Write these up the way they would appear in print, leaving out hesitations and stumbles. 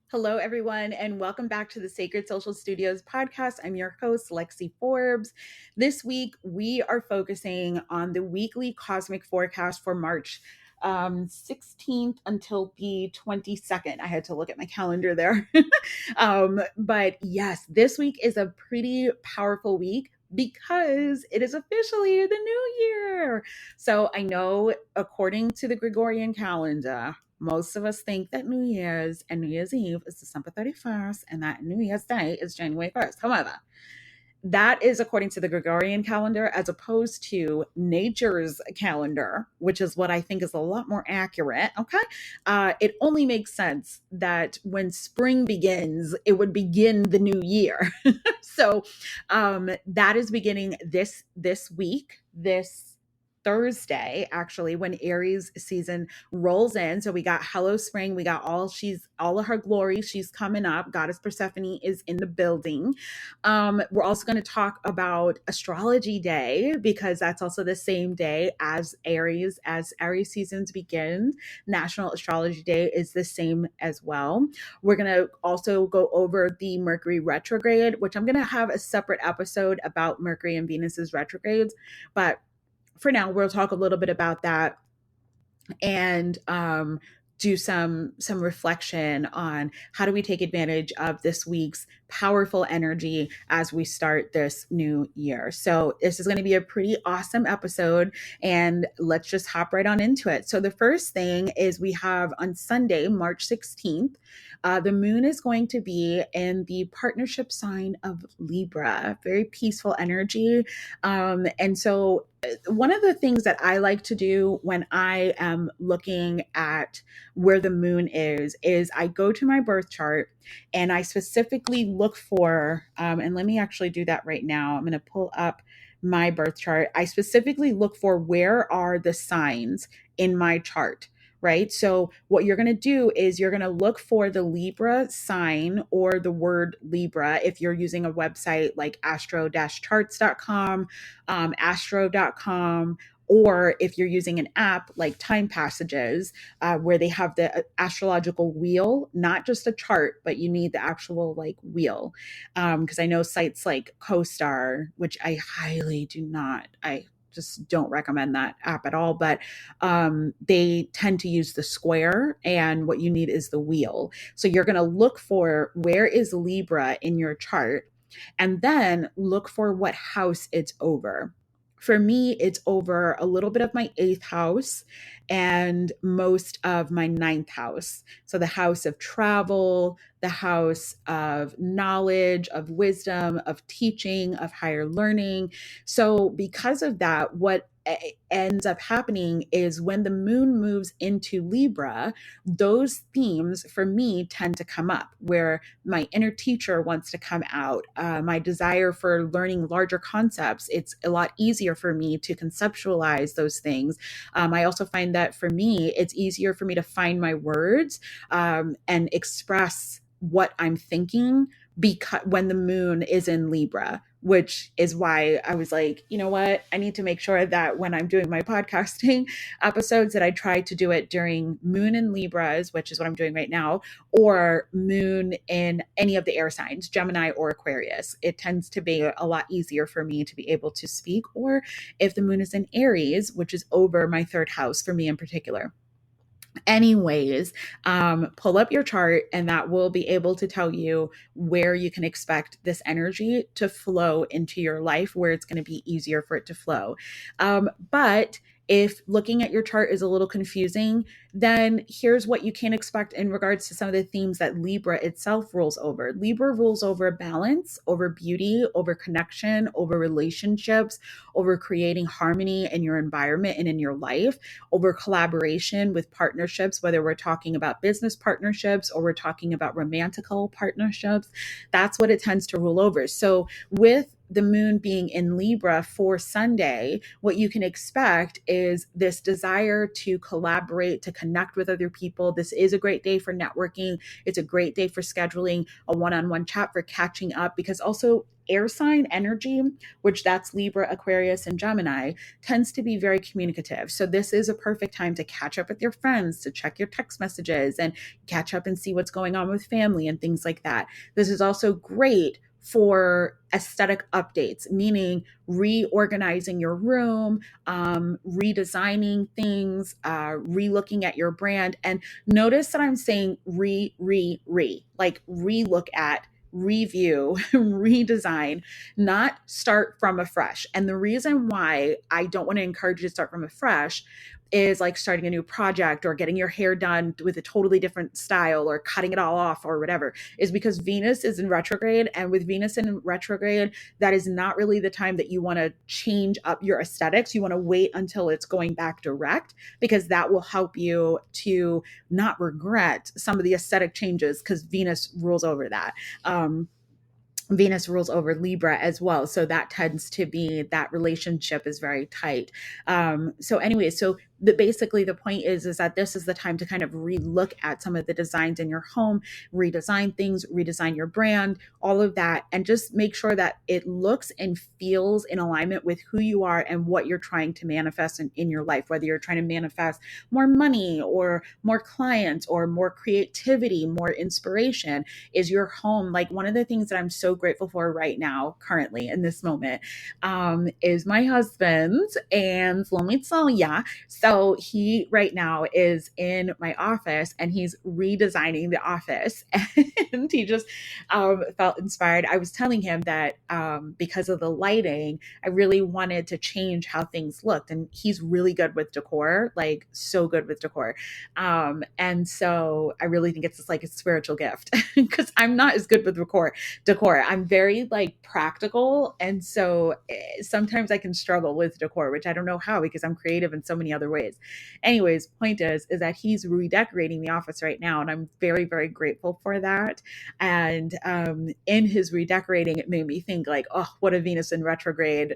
Hello, everyone, and welcome back to the Sacred Social Studios podcast. I'm your host, Lexi Forbes. This week, we are focusing on the weekly cosmic forecast for March 16th until the 22nd. I had to look at my calendar there. But yes, this week is a pretty powerful week because it is officially the new year. So I know, according to the Gregorian calendar, most of us think that New Year's and New Year's Eve is December 31st and that New Year's Day is January 1st. However, that is according to the Gregorian calendar as opposed to nature's calendar, which is what I think is a lot more accurate. Okay. It only makes sense that when spring begins, it would begin the new year. So that is beginning this week, this Thursday, actually, when Aries season rolls in. So we got Hello Spring, we got all of her glory. She's coming up. Goddess Persephone is in the building. We're also going to talk about Astrology Day because that's also the same day as Aries seasons begin. National Astrology Day is the same as well. We're going to also go over the Mercury Retrograde, which I'm going to have a separate episode about Mercury and Venus's retrogrades. But for now, we'll talk a little bit about that and do some reflection on how do we take advantage of this week's powerful energy as we start this new year. So this is going to be a pretty awesome episode, and let's just hop right on into it. So the first thing is we have on Sunday, March 16th, the moon is going to be in the partnership sign of Libra, very peaceful energy. And so one of the things that I like to do when I am looking at where the moon is I go to my birth chart and I specifically look for, and let me actually do that right now. I'm going to pull up my birth chart. I specifically look for where are the signs in my chart. Right. So what you're going to do is you're going to look for the Libra sign or the word Libra if you're using a website like astro-charts.com, astro.com, or if you're using an app like Time Passages, where they have the astrological wheel, not just a chart, but you need the actual like wheel. Because I know sites like CoStar, which I highly do not, I just don't recommend that app at all, but they tend to use the square, and what you need is the wheel. So you're going to look for where is Libra in your chart, and then look for what house it's over. For me, it's over a little bit of my 8th house and most of my 9th house. So the house of travel, the house of knowledge, of wisdom, of teaching, of higher learning. So because of that, what ends up happening is when the moon moves into Libra, those themes for me tend to come up, where my inner teacher wants to come out, my desire for learning larger concepts. It's a lot easier for me to conceptualize those things. I also find that for me, it's easier for me to find my words and express what I'm thinking because when the moon is in Libra, which is why I was like, you know what, I need to make sure that when I'm doing my podcasting episodes that I try to do it during moon in Libras, which is what I'm doing right now, or moon in any of the air signs, Gemini or Aquarius. It tends to be a lot easier for me to be able to speak, or if the moon is in Aries, which is over my 3rd house for me in particular. Anyways, pull up your chart and that will be able to tell you where you can expect this energy to flow into your life, where it's going to be easier for it to flow. But if looking at your chart is a little confusing, then here's what you can expect in regards to some of the themes that Libra itself rules over. Libra rules over balance, over beauty, over connection, over relationships, over creating harmony in your environment and in your life, over collaboration with partnerships, whether we're talking about business partnerships or we're talking about romantical partnerships. That's what it tends to rule over. So with the moon being in Libra for Sunday, what you can expect is this desire to collaborate, to connect with other people. This is a great day for networking. It's a great day for scheduling a one-on-one chat, for catching up, because also air sign energy, which that's Libra, Aquarius, and Gemini, tends to be very communicative. So this is a perfect time to catch up with your friends, to check your text messages and catch up and see what's going on with family and things like that. This is also great for aesthetic updates, meaning reorganizing your room, redesigning things, relooking at your brand. And notice that I'm saying like relook at, review, redesign, not start from afresh. And the reason why I don't want to encourage you to start from afresh is like starting a new project or getting your hair done with a totally different style or cutting it all off or whatever, is because Venus is in retrograde. And with Venus in retrograde, that is not really the time that you want to change up your aesthetics. You want to wait until it's going back direct, because that will help you to not regret some of the aesthetic changes, because Venus rules over that. Venus rules over Libra as well. So that tends to be, that relationship is very tight. So anyway, so basically the point is that this is the time to kind of relook at some of the designs in your home, redesign things, redesign your brand, all of that, and just make sure that it looks and feels in alignment with who you are and what you're trying to manifest in your life, whether you're trying to manifest more money or more clients or more creativity, more inspiration. Is your home, like one of the things that I'm so grateful for right now, currently in this moment, is my husband, and let me tell ya. So he right now is in my office and he's redesigning the office, and he just felt inspired. I was telling him that because of the lighting, I really wanted to change how things looked, and he's really good with decor, like so good with decor. And so I really think it's just like a spiritual gift, because I'm not as good with decor. I'm very like practical. And so sometimes I can struggle with decor, which I don't know how, because I'm creative in so many other ways. Anyways, point is that he's redecorating the office right now. And I'm very, very grateful for that. And in his redecorating, it made me think like, oh, what a Venus in retrograde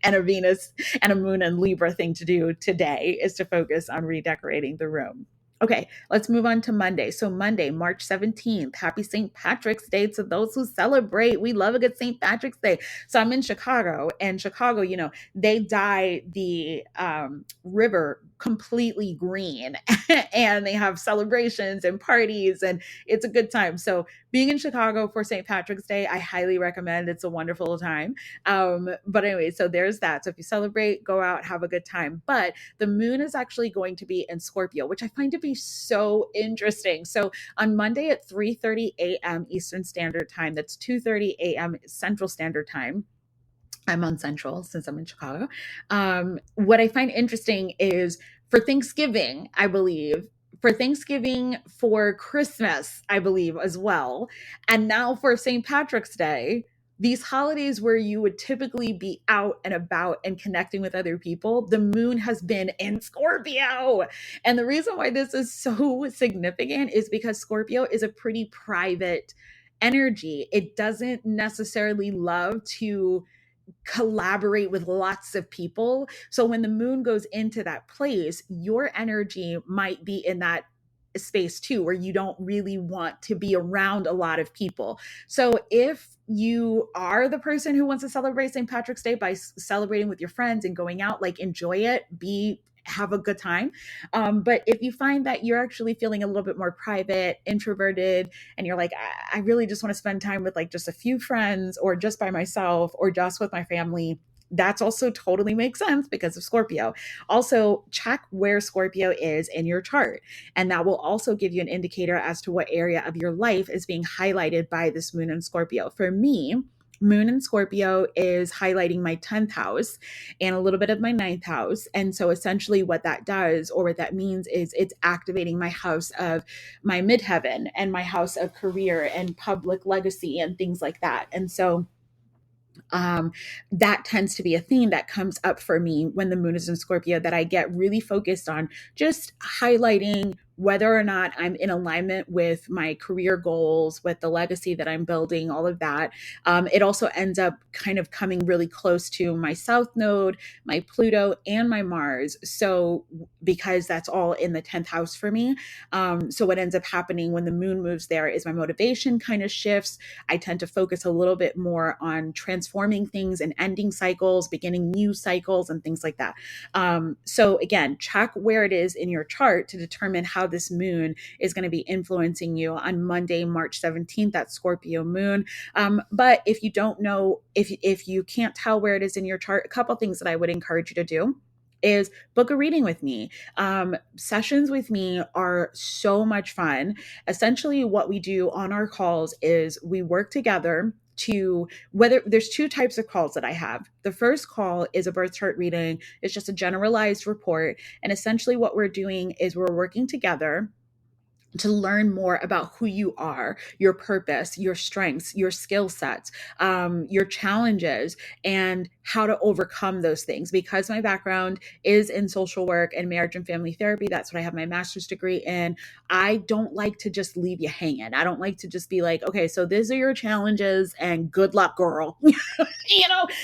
and a Venus and a moon in Libra thing to do today is to focus on redecorating the room. Okay, let's move on to Monday. So Monday, March 17th, happy St. Patrick's Day to those who celebrate. We love a good St. Patrick's Day. So I'm in Chicago, and Chicago, you know, they dye the river completely green and they have celebrations and parties, and it's a good time. So being in Chicago for St. Patrick's Day, I highly recommend. It's a wonderful time. But anyway, so there's that. So if you celebrate, go out, have a good time. But the moon is actually going to be in Scorpio, which I find to be so interesting. So on Monday at 3:30 a.m. Eastern Standard Time, that's 2:30 a.m. Central Standard Time. I'm on Central since I'm in Chicago. What I find interesting is for Thanksgiving, I believe, for Thanksgiving, for Christmas, I believe as well, and now for St. Patrick's Day, these holidays where you would typically be out and about and connecting with other people, the moon has been in Scorpio. And the reason why this is so significant is because Scorpio is a pretty private energy. It doesn't necessarily love to collaborate with lots of people. So when the moon goes into that place, your energy might be in that space too, where you don't really want to be around a lot of people. So if you are the person who wants to celebrate St. Patrick's Day by celebrating with your friends and going out, like enjoy it, have a good time. But if you find that you're actually feeling a little bit more private, introverted, and you're like, I really just want to spend time with like just a few friends or just by myself or just with my family, that's also totally makes sense because of Scorpio. Also, check where Scorpio is in your chart. And that will also give you an indicator as to what area of your life is being highlighted by this moon in Scorpio. For me, moon in Scorpio is highlighting my 10th house and a little bit of my 9th house. And so essentially what that does, or what that means, is it's activating my house of my midheaven and my house of career and public legacy and things like that. And so that tends to be a theme that comes up for me when the moon is in Scorpio, that I get really focused on just highlighting whether or not I'm in alignment with my career goals, with the legacy that I'm building, all of that. It also ends up kind of coming really close to my South Node, my Pluto, and my Mars. So, because that's all in the 10th house for me. So, what ends up happening when the moon moves there is my motivation kind of shifts. I tend to focus a little bit more on transforming things and ending cycles, beginning new cycles, and things like that. So, again, check where it is in your chart to determine how this moon is going to be influencing you on Monday, March 17th, that Scorpio moon. But if you don't know, if you can't tell where it is in your chart, a couple things that I would encourage you to do is book a reading with me. Sessions with me are so much fun. Essentially, what we do on our calls is we work together to, whether there's two types of calls that I have. The first call is a birth chart reading. It's just a generalized report. And essentially what we're doing is we're working together to learn more about who you are, your purpose, your strengths, your skill sets, your challenges, and how to overcome those things. Because my background is in social work and marriage and family therapy, that's what I have my master's degree in. I don't like to just leave you hanging. I don't like to just be like, okay, so these are your challenges and good luck, girl.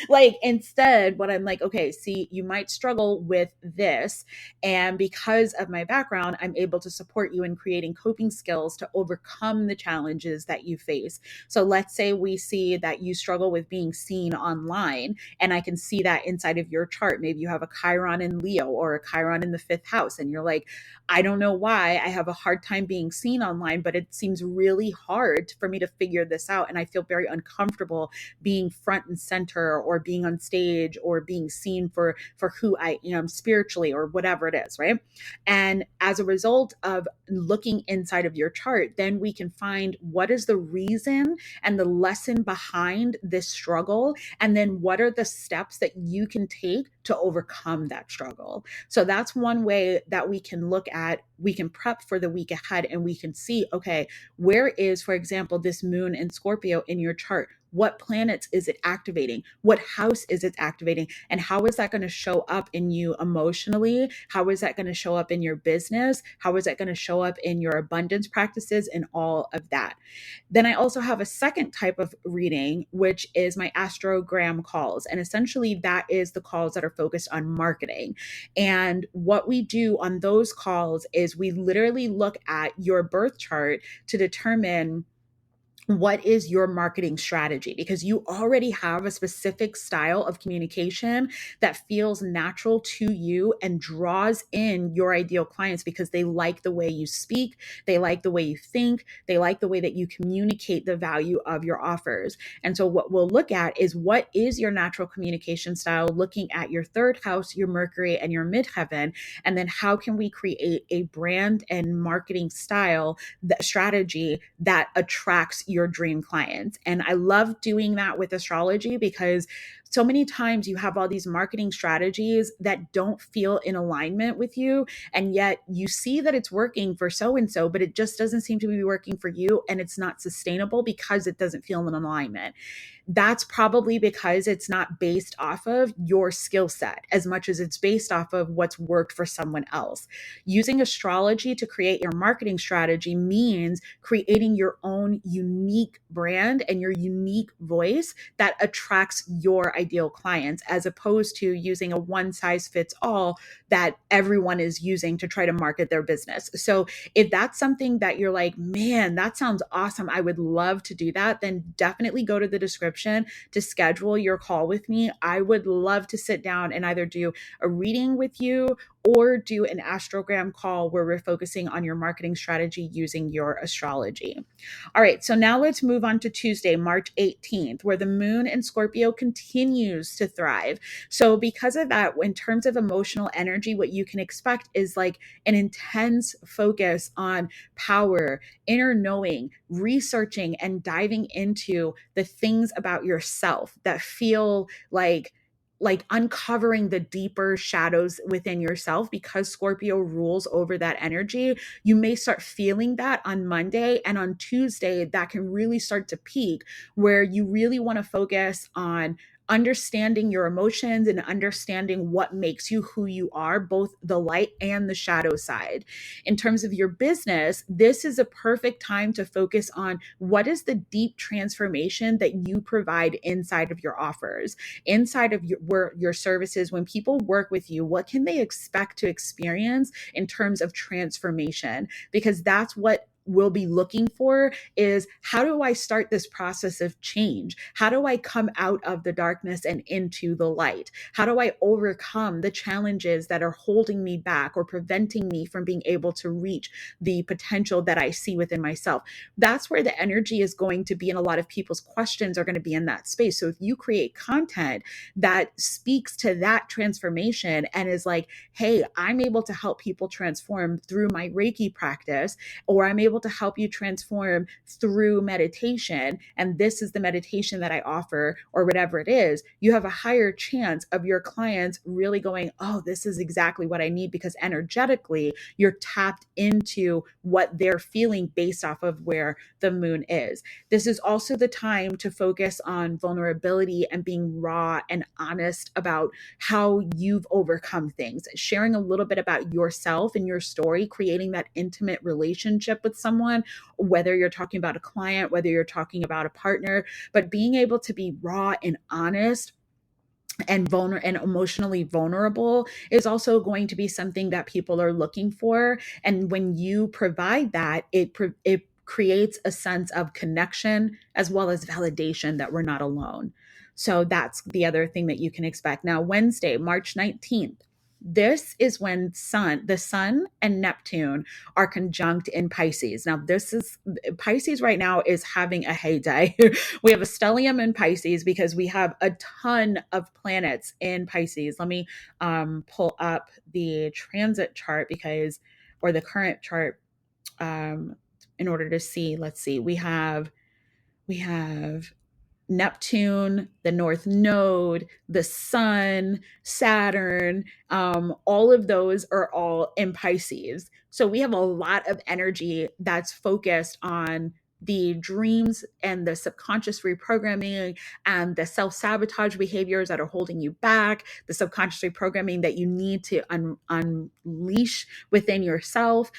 Like instead, what I'm like, okay, see, you might struggle with this. And because of my background, I'm able to support you in creating coping skills to overcome the challenges that you face. So let's say we see that you struggle with being seen online, and I can see that inside of your chart. Maybe you have a Chiron in Leo or a Chiron in the fifth house, and you're like, I don't know why I have a hard time being seen online, but it seems really hard for me to figure this out. And I feel very uncomfortable being front and center or being on stage or being seen for who I am spiritually or whatever it is, right? And as a result of looking inside of your chart, then we can find what is the reason and the lesson behind this struggle, and then what are the steps that you can take to overcome that struggle. So that's one way that we can look at, we can prep for the week ahead, and we can see, okay, where is, for example, this moon in Scorpio in your chart? What planets is it activating? What house is it activating? And how is that going to show up in you emotionally? How is that going to show up in your business? How is that going to show up in your abundance practices and all of that? Then I also have a second type of reading, which is my astrogram calls. And essentially that is the calls that are focused on marketing. And what we do on those calls is we literally look at your birth chart to determine what is your marketing strategy, because you already have a specific style of communication that feels natural to you and draws in your ideal clients because they like the way you speak, they like the way you think, they like the way that you communicate the value of your offers. And so what we'll look at is, what is your natural communication style, looking at your third house, your Mercury, and your midheaven, and then how can we create a brand and marketing style, that strategy that attracts your dream clients. And I love doing that with astrology, because so many times you have all these marketing strategies that don't feel in alignment with you, and yet you see that it's working for so and so, but it just doesn't seem to be working for you, and it's not sustainable because it doesn't feel in alignment. That's probably because it's not based off of your skill set as much as it's based off of what's worked for someone else. Using astrology to create your marketing strategy means creating your own unique brand and your unique voice that attracts your ideal clients, as opposed to using a one size fits all that everyone is using to try to market their business. So if that's something that you're like, man, that sounds awesome, I would love to do that, then definitely go to the description to schedule your call with me. I would love to sit down and either do a reading with you or do an astrogram call where we're focusing on your marketing strategy using your astrology. All right, so now let's move on to Tuesday, March 18th, where the moon in Scorpio continues to thrive. So because of that, in terms of emotional energy, what you can expect is like an intense focus on power, inner knowing, researching, and diving into the things about yourself that feel like uncovering the deeper shadows within yourself. Because Scorpio rules over that energy, you may start feeling that on Monday, and on Tuesday that can really start to peak, where you really want to focus on understanding your emotions and understanding what makes you who you are, both the light and the shadow side. In terms of your business, this is a perfect time to focus on what is the deep transformation that you provide inside of your offers, inside of your services. When people work with you, what can they expect to experience in terms of transformation? Because that's what we'll be looking for, is how do I start this process of change? How do I come out of the darkness and into the light? How do I overcome the challenges that are holding me back or preventing me from being able to reach the potential that I see within myself? That's where the energy is going to be, and a lot of people's questions are going to be in that space. So if you create content that speaks to that transformation and is like, hey, I'm able to help people transform through my Reiki practice, or I'm able to help you transform through meditation, and this is the meditation that I offer, or whatever it is, you have a higher chance of your clients really going, oh, this is exactly what I need, because energetically you're tapped into what they're feeling based off of where the moon is. This is also the time to focus on vulnerability and being raw and honest about how you've overcome things, sharing a little bit about yourself and your story, creating that intimate relationship with someone, whether you're talking about a client, whether you're talking about a partner, but being able to be raw and honest and and emotionally vulnerable is also going to be something that people are looking for. And when you provide that, it creates a sense of connection as well as validation that we're not alone. So that's the other thing that you can expect. Now, Wednesday, March 19th, this is when the sun and Neptune are conjunct in Pisces. Now, this is Pisces right now is having a heyday. We have a stellium in Pisces because we have a ton of planets in Pisces. Let me pull up the transit chart or the current chart, in order to see. Let's see. We have Neptune, the North Node, the Sun, Saturn, all of those are all in Pisces. So we have a lot of energy that's focused on the dreams and the subconscious reprogramming and the self-sabotage behaviors that are holding you back, the subconscious reprogramming that you need to unleash within yourself,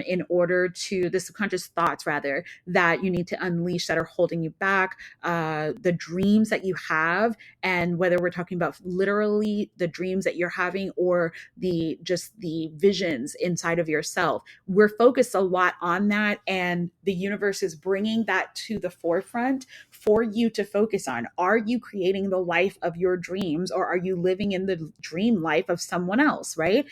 in order to the subconscious thoughts rather that you need to unleash that are holding you back, the dreams that you have, and whether we're talking about literally the dreams that you're having or the visions inside of yourself. We're focused a lot on that, and the universe is bringing that to the forefront for you to focus on. Are you creating the life of your dreams, or are you living in the dream life of someone else, right?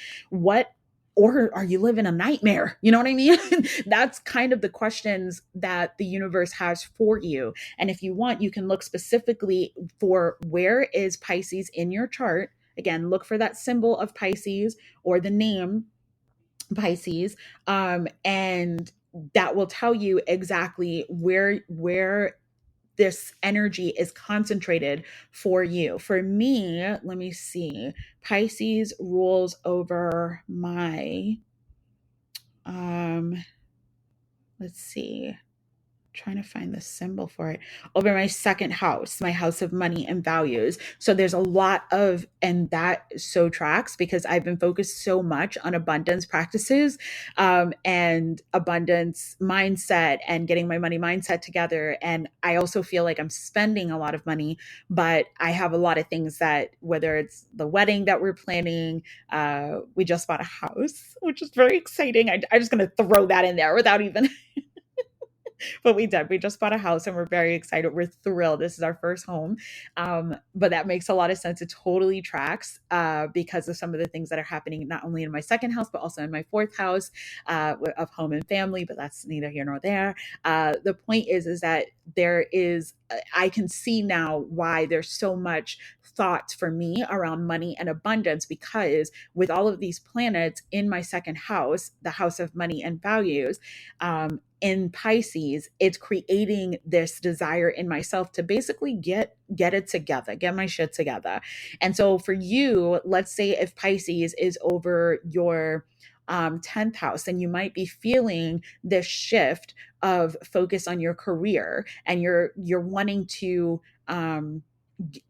Or are you living a nightmare? You know what I mean? That's kind of the questions that the universe has for you. And if you want, you can look specifically for where is Pisces in your chart. Again, look for that symbol of Pisces or the name Pisces, and that will tell you exactly where this energy is concentrated for you. For me, let me see. Pisces rules over my, let's see, trying to find the symbol for it, over my second house, my house of money and values. So there's a lot of, and that so tracks because I've been focused so much on abundance practices, and abundance mindset and getting my money mindset together. And I also feel like I'm spending a lot of money, but I have a lot of things that, whether it's the wedding that we're planning, we just bought a house, which is very exciting. I'm just going to throw that in there without even but we did. We just bought a house and we're very excited. We're thrilled. This is our first home. But that makes a lot of sense. It totally tracks, because of some of the things that are happening, not only in my second house, but also in my fourth house, of home and family, but that's neither here nor there. The point is that I can see now why there's so much thoughts for me around money and abundance, because with all of these planets in my second house, the house of money and values, in Pisces, it's creating this desire in myself to basically get it together, get my shit together. And so for you, let's say if Pisces is over your 10th house, and you might be feeling this shift of focus on your career, and you're wanting to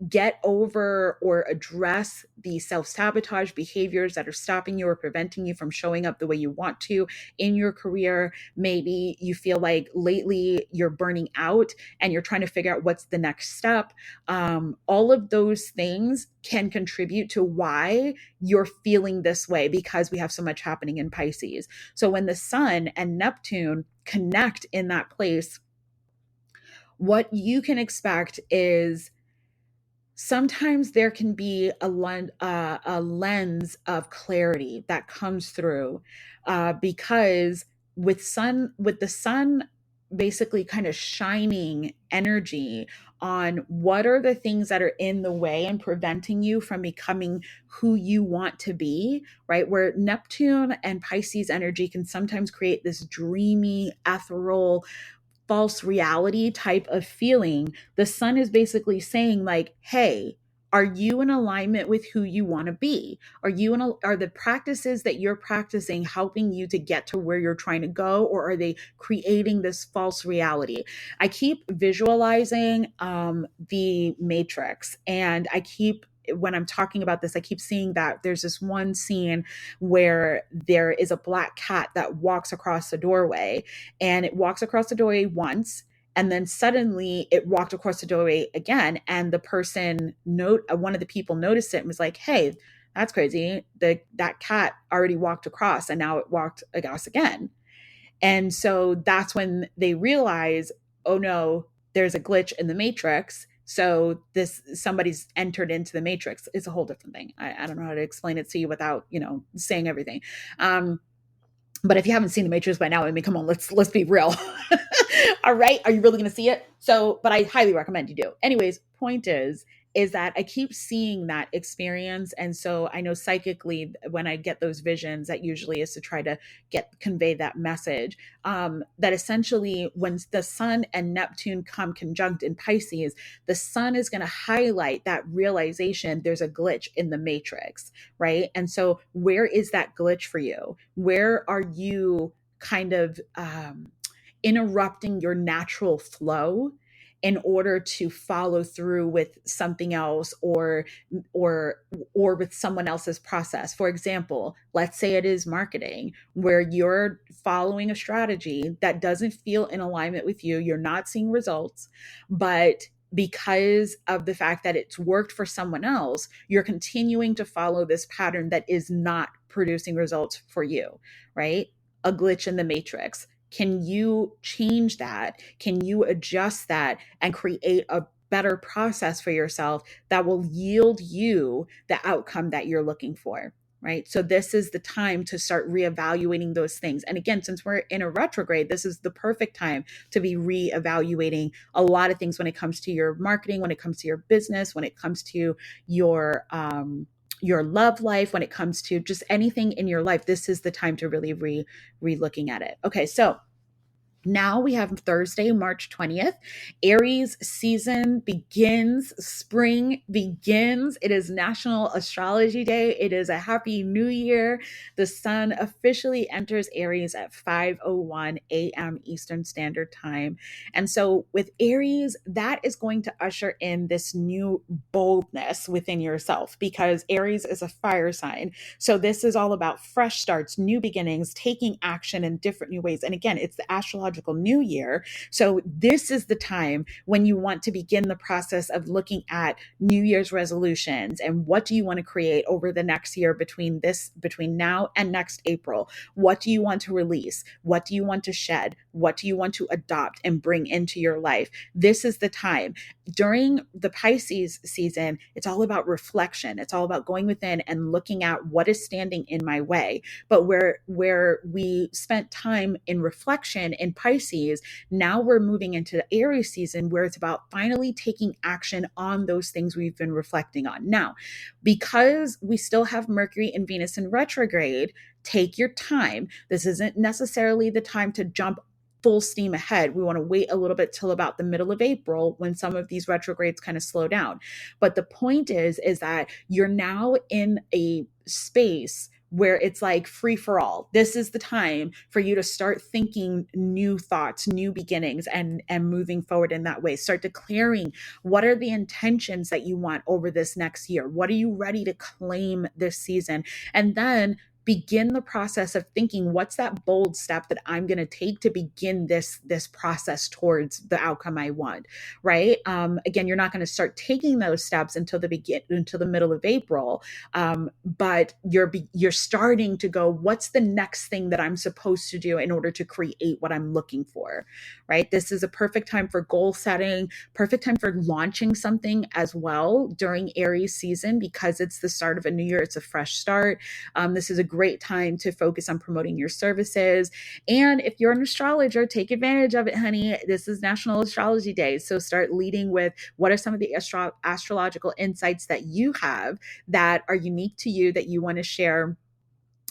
get over or address the self-sabotage behaviors that are stopping you or preventing you from showing up the way you want to in your career. Maybe you feel like lately you're burning out and you're trying to figure out what's the next step. All of those things can contribute to why you're feeling this way, because we have so much happening in Pisces. So when the Sun and Neptune connect in that place, what you can expect is sometimes there can be a lens of clarity that comes through, because with the sun basically kind of shining energy on what are the things that are in the way and preventing you from becoming who you want to be, right? Where Neptune and Pisces energy can sometimes create this dreamy, ethereal, false reality type of feeling. The sun is basically saying like, hey, are you in alignment with who you want to be? Are the practices that you're practicing helping you to get to where you're trying to go, or are they creating this false reality? I keep visualizing the Matrix, and when I'm talking about this, I keep seeing that there's this one scene where there is a black cat that walks across the doorway, and it walks across the doorway once, and then suddenly it walked across the doorway again, and one of the people noticed it and was like, hey, that's crazy, that cat already walked across and now it walked across again. And so that's when they realize, oh no, there's a glitch in the matrix. So somebody's entered into the matrix. It's a whole different thing. I don't know how to explain it to you without, saying everything. But if you haven't seen the Matrix by now, I mean, come on, let's be real. All right, are you really going to see it? So, but I highly recommend you do. Anyways, point is that I keep seeing that experience, and so I know psychically when I get those visions, that usually is to try to convey that message. That essentially, when the Sun and Neptune come conjunct in Pisces, the Sun is going to highlight that realization there's a glitch in the Matrix, right? And so, where is that glitch for you? Where are you kind of interrupting your natural flow in order to follow through with something else, or with someone else's process? For example, let's say it is marketing, where you're following a strategy that doesn't feel in alignment with you, you're not seeing results, but because of the fact that it's worked for someone else, you're continuing to follow this pattern that is not producing results for you, right? A glitch in the matrix. Can you change that? Can you adjust that and create a better process for yourself that will yield you the outcome that you're looking for? Right. So this is the time to start reevaluating those things. And again, since we're in a retrograde, this is the perfect time to be reevaluating a lot of things when it comes to your marketing, when it comes to your business, when it comes to your love life, when it comes to just anything in your life. This is the time to really re-looking at it. Okay, so now we have Thursday, March 20th. Aries season begins. Spring begins. It is National Astrology Day. It is a happy new year. The sun officially enters Aries at 5:01 a.m. Eastern Standard Time. And so with Aries, that is going to usher in this new boldness within yourself, because Aries is a fire sign. So this is all about fresh starts, new beginnings, taking action in different new ways. And again, it's the astrological new year. So this is the time when you want to begin the process of looking at New Year's resolutions and what do you want to create over the next year between now and next April. What do you want to release? What do you want to shed? What do you want to adopt and bring into your life? This is the time. During the Pisces season, it's all about reflection. It's all about going within and looking at what is standing in my way. But where we spent time in reflection in Pisces, now we're moving into the Aries season, where it's about finally taking action on those things we've been reflecting on. Now, because we still have Mercury and Venus in retrograde, take your time. This isn't necessarily the time to jump full steam ahead. We want to wait a little bit till about the middle of April, when some of these retrogrades kind of slow down. But the point is that you're now in a space where it's like free for all. This is the time for you to start thinking new thoughts, new beginnings, and moving forward in that way. Start declaring what are the intentions that you want over this next year. What are you ready to claim this season? And then begin the process of thinking, what's that bold step that I'm going to take to begin this process towards the outcome I want, right? Again, you're not going to start taking those steps until the middle of April, but you're starting to go, what's the next thing that I'm supposed to do in order to create what I'm looking for, right? This is a perfect time for goal setting, perfect time for launching something as well during Aries season, because it's the start of a new year. It's a fresh start. This is a great time to focus on promoting your services. And if you're an astrologer, take advantage of it, honey. This is National Astrology Day. So start leading with what are some of the astrological insights that you have that are unique to you that you want to share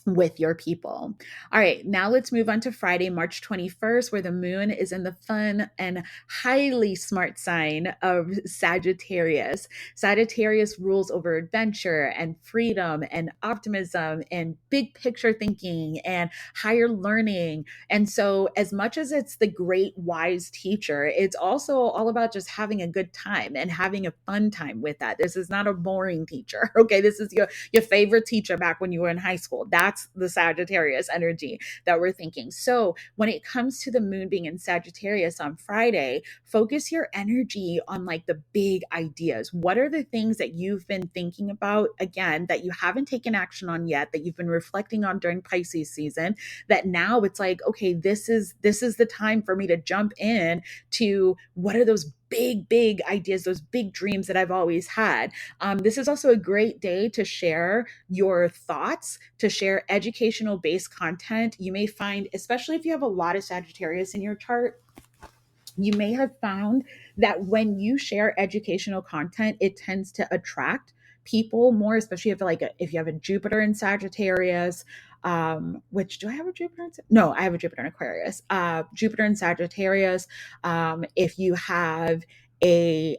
with your people. All right, now let's move on to Friday, March 21st, where the moon is in the fun and highly smart sign of Sagittarius. Sagittarius rules over adventure and freedom and optimism and big picture thinking and higher learning. And so, as much as it's the great wise teacher, it's also all about just having a good time and having a fun time with that. This is not a boring teacher. Okay, this is your favorite teacher back when you were in high school. That's the Sagittarius energy that we're thinking. So when it comes to the moon being in Sagittarius on Friday, focus your energy on like the big ideas. What are the things that you've been thinking about, again, that you haven't taken action on yet, that you've been reflecting on during Pisces season, that now it's like, okay, this is the time for me to jump in to what are those big ideas, those big dreams that I've always had. This is also a great day to share your thoughts, to share educational based content. You may find, especially if you have a lot of Sagittarius in your chart, you may have found that when you share educational content, it tends to attract people more, especially if you have a Jupiter in Sagittarius. Which, do I have a Jupiter in? No, I have a Jupiter in Aquarius. Jupiter in Sagittarius. If you have a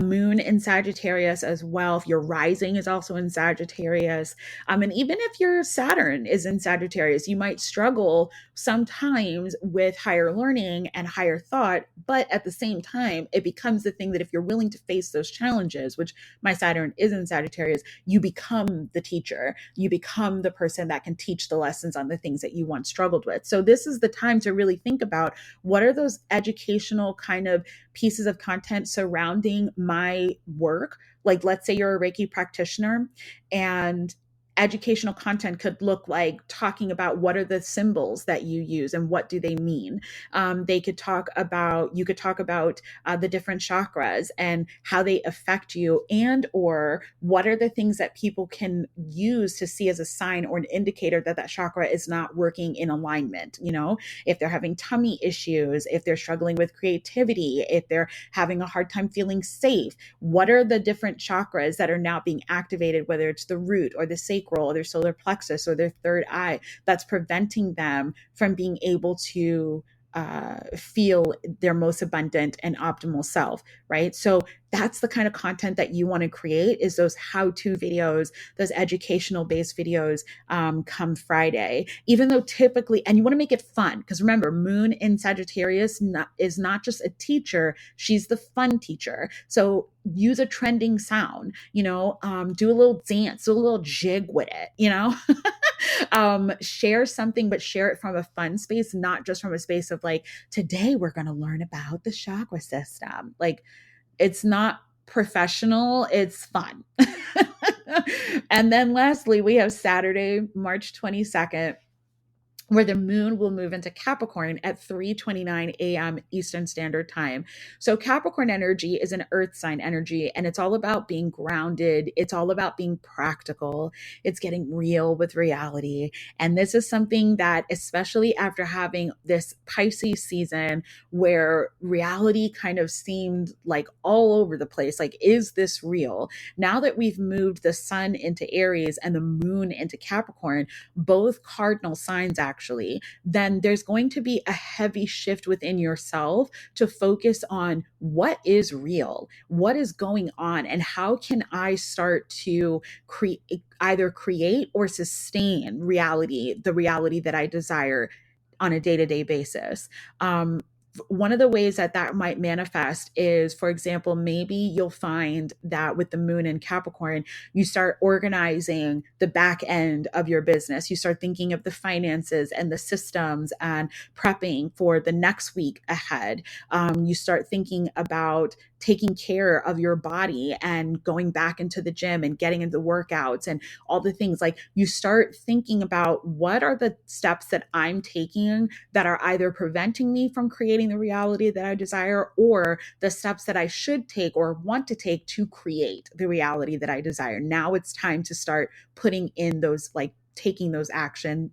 moon in Sagittarius as well, if your rising is also in Sagittarius, and even if your Saturn is in Sagittarius, you might struggle sometimes with higher learning and higher thought, but at the same time, it becomes the thing that if you're willing to face those challenges, which my Saturn is in Sagittarius, you become the teacher, you become the person that can teach the lessons on the things that you once struggled with. So this is the time to really think about what are those educational kind of pieces of content surrounding my work. Like, let's say you're a Reiki practitioner, and educational content could look like talking about what are the symbols that you use and what do they mean. You could talk about the different chakras and how they affect you, and or what are the things that people can use to see as a sign or an indicator that that chakra is not working in alignment. If they're having tummy issues, if they're struggling with creativity, if they're having a hard time feeling safe, what are the different chakras that are now being activated, whether it's the root or the sacral or their solar plexus or their third eye, that's preventing them from being able to feel their most abundant and optimal self, right? So that's the kind of content that you want to create, is those how-to videos, those educational based videos come Friday, even though typically, and you want to make it fun, because remember, moon in Sagittarius is not just a teacher, she's the fun teacher. So use a trending sound, do a little dance, do a little jig with it, share something, but share it from a fun space, not just from a space of like, today we're going to learn about the chakra system. Like, it's not professional, it's fun. And then lastly, we have Saturday, March 22nd, where the moon will move into Capricorn at 3:29 a.m. Eastern Standard Time. So Capricorn energy is an earth sign energy, and it's all about being grounded. It's all about being practical. It's getting real with reality. And this is something that, especially after having this Pisces season where reality kind of seemed like all over the place, like, is this real? Now that we've moved the sun into Aries and the moon into Capricorn, both cardinal signs actually actually, then there's going to be a heavy shift within yourself to focus on what is real, what is going on, and how can I start to either create or sustain reality, the reality that I desire on a day-to-day basis. One of the ways that that might manifest is, for example, maybe you'll find that with the moon in Capricorn, you start organizing the back end of your business. You start thinking of the finances and the systems and prepping for the next week ahead. You start thinking about taking care of your body and going back into the gym and getting into workouts and all the things. Like, you start thinking about, what are the steps that I'm taking that are either preventing me from creating the reality that I desire, or the steps that I should take or want to take to create the reality that I desire. Now it's time to start putting in those, like, taking those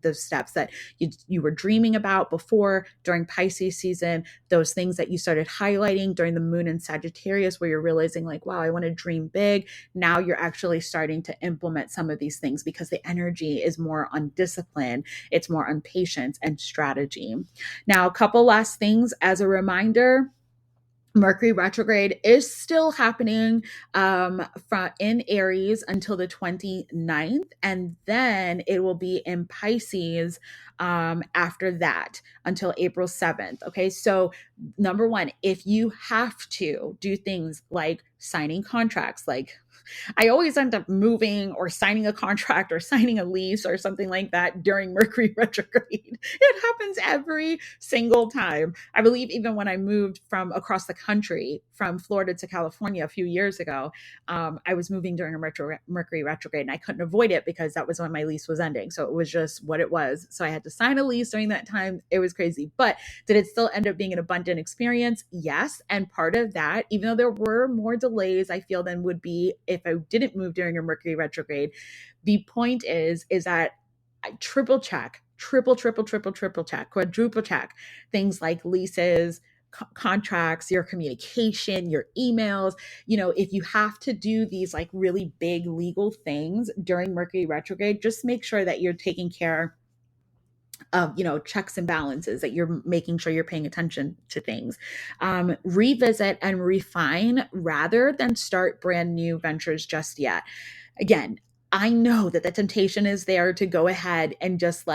those steps that you were dreaming about before during Pisces season, those things that you started highlighting during the moon in Sagittarius, where you're realizing like, wow, I want to dream big. Now you're actually starting to implement some of these things because the energy is more on discipline. It's more on patience and strategy. Now, a couple last things as a reminder. Mercury retrograde is still happening in Aries until the 29th, and then it will be in Pisces after that until April 7th. Okay, so number one, if you have to do things like signing contracts, like I always end up moving or signing a contract or signing a lease or something like that during Mercury retrograde. It happens every single time. I believe even when I moved from across the country, from Florida to California a few years ago, I was moving during a Mercury retrograde, and I couldn't avoid it because that was when my lease was ending. So it was just what it was. So I had to sign a lease during that time. It was crazy. But did it still end up being an abundant experience? Yes. And part of that, even though there were more delays, I feel, than would be if I didn't move during a Mercury retrograde, the point is that I triple check, triple check, quadruple check things like leases, contracts, your communication, your emails. If you have to do these like really big legal things during Mercury retrograde, just make sure that you're taking care of, checks and balances, that you're making sure you're paying attention to things. Revisit and refine rather than start brand new ventures just yet. Again, I know that the temptation is there to go ahead and just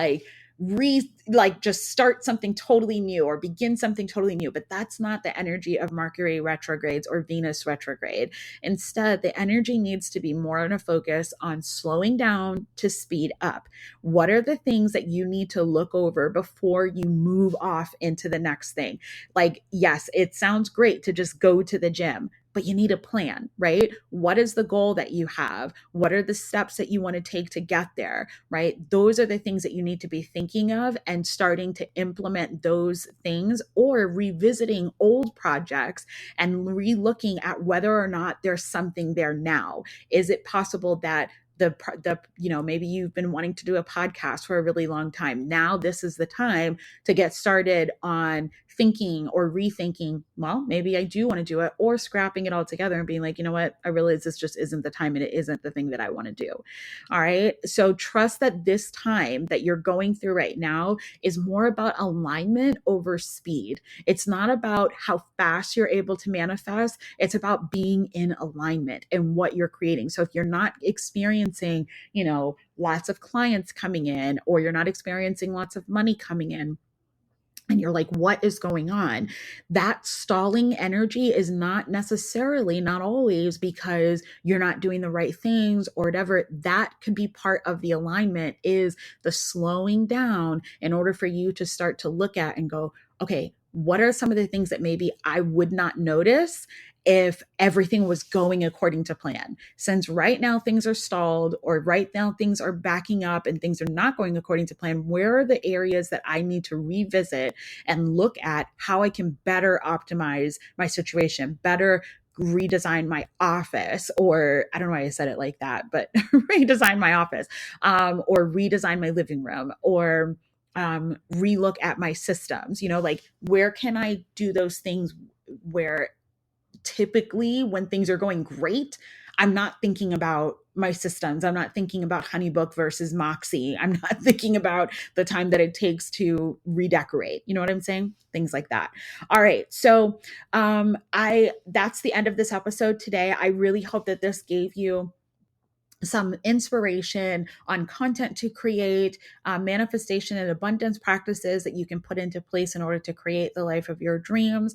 just start something totally new or begin something totally new, but that's not the energy of Mercury retrogrades or Venus retrograde. Instead, the energy needs to be more on a focus on slowing down to speed up. What are the things that you need to look over before you move off into the next thing? Like, yes, it sounds great to just go to the gym, but you need a plan, right? What is the goal that you have? What are the steps that you want to take to get there, right? Those are the things that you need to be thinking of and starting to implement those things, or revisiting old projects and re-looking at whether or not there's something there now. Is it possible that maybe you've been wanting to do a podcast for a really long time. Now this is the time to get started on thinking or rethinking, well, maybe I do want to do it, or scrapping it all together and being like, you know what, I realize this just isn't the time and it isn't the thing that I want to do. All right. So trust that this time that you're going through right now is more about alignment over speed. It's not about how fast you're able to manifest. It's about being in alignment in what you're creating. So if you're not experiencing, lots of clients coming in, or you're not experiencing lots of money coming in, and you're like, what is going on? That stalling energy is not always because you're not doing the right things or whatever. That could be part of the alignment, is the slowing down in order for you to start to look at and go, okay, what are some of the things that maybe I would not notice if everything was going according to plan? Since right now things are stalled, or right now things are backing up and things are not going according to plan, where are the areas that I need to revisit and look at how I can better optimize my situation, better redesign my office, or I don't know why I said it like that, but redesign my office, or redesign my living room, or relook at my systems, like where can I do those things where typically when things are going great, I'm not thinking about my systems. I'm not thinking about HoneyBook versus Moxie. I'm not thinking about the time that it takes to redecorate. You know what I'm saying? Things like that. All right. So I that's the end of this episode today. I really hope that this gave you some inspiration on content to create, manifestation and abundance practices that you can put into place in order to create the life of your dreams.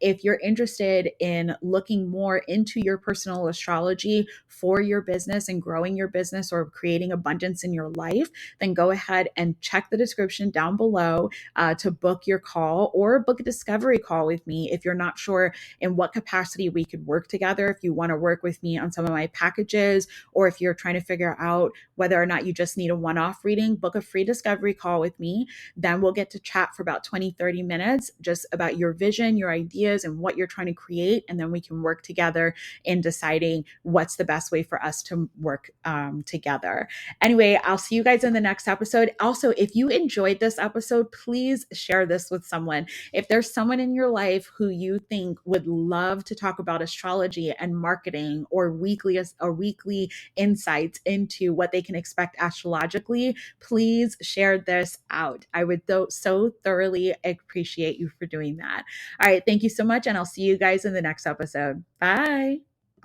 If you're interested in looking more into your personal astrology for your business and growing your business or creating abundance in your life, then go ahead and check the description down below to book your call or book a discovery call with me if you're not sure in what capacity we could work together. If you want to work with me on some of my packages, or if you're trying to figure out whether or not you just need a one-off reading, book a free discovery call with me. Then we'll get to chat for about 20-30 minutes just about your vision, your ideas, and what you're trying to create. And then we can work together in deciding what's the best way for us to work together. Anyway, I'll see you guys in the next episode. Also, if you enjoyed this episode, please share this with someone. If there's someone in your life who you think would love to talk about astrology and marketing or weekly insights into what they can expect astrologically, please share this out. I would so thoroughly appreciate you for doing that. All right. Thank you so much. And I'll see you guys in the next episode. Bye.